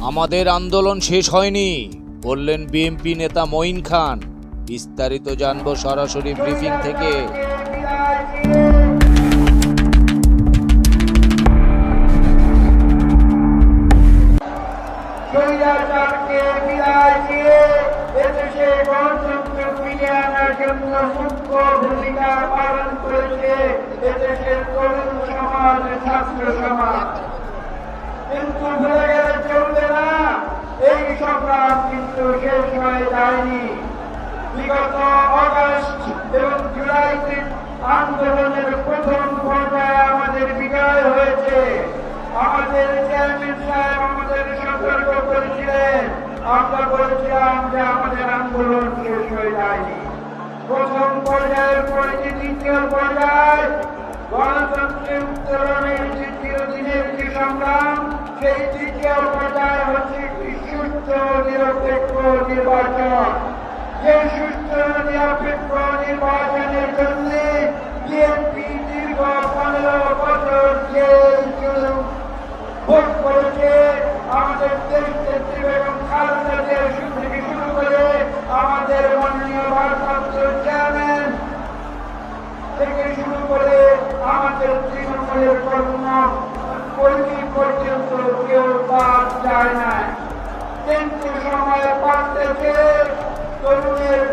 আমাদের আন্দোলন শেষ হয়নি, বললেন বিএনপি নেতা মঈন খান। বিস্তারিত জানবো সরাসরি ব্রিফিং থেকে। স্বৈরাচারকে বিদায় দিয়ে এদেশে গণতন্ত্র ফিরিয়ে আনার জন্য মুখ্য ভূমিকা পালন করেছে এদেশের তরুণ সমাজ, ছাত্র সমাজ। কিন্তু ভুলে গেলে চলবে না, এই সংগ্রাম কিন্তু শেষ হয়ে যায়নি। বিগত আগস্ট এবং জুলাইতে আন্দোলনের প্রথম পর্যায়ে আমাদের বিজয় হয়েছে। আমাদের চেয়ারম্যান সাহেব আমাদের সতর্ক করেছিলেন, আমরা বলেছিলাম যে আমাদের আন্দোলন শেষ হয়ে যায়নি। প্রথম পর্যায়ের পরে যে দ্বিতীয় পর্যায় গণতন্ত্রের উত্তরণের তৃতীয় দিনের যে সংগ্রাম, সেই তৃতীয় পর্যায় হচ্ছে একটি সুস্থ নিরপেক্ষ নির্বাচন। যে সুস্থ নিরপেক্ষ নির্বাচনের জন্য বিএনপি দীর্ঘ 15 বছর জেল জুলুম ভোগ করেছে। আমাদের দেশ নেত্রী বেগম খালেদা জিয়া থেকে শুরু করে আমাদের মাননীয় ভারপ্রাপ্ত চেয়ারম্যান থেকে শুরু করে আমাদের তৃণমূলের কর্মী পর্যন্ত কেউ বাদ যায় না। কিন্তু সময় পাল্টেছে, তরুণের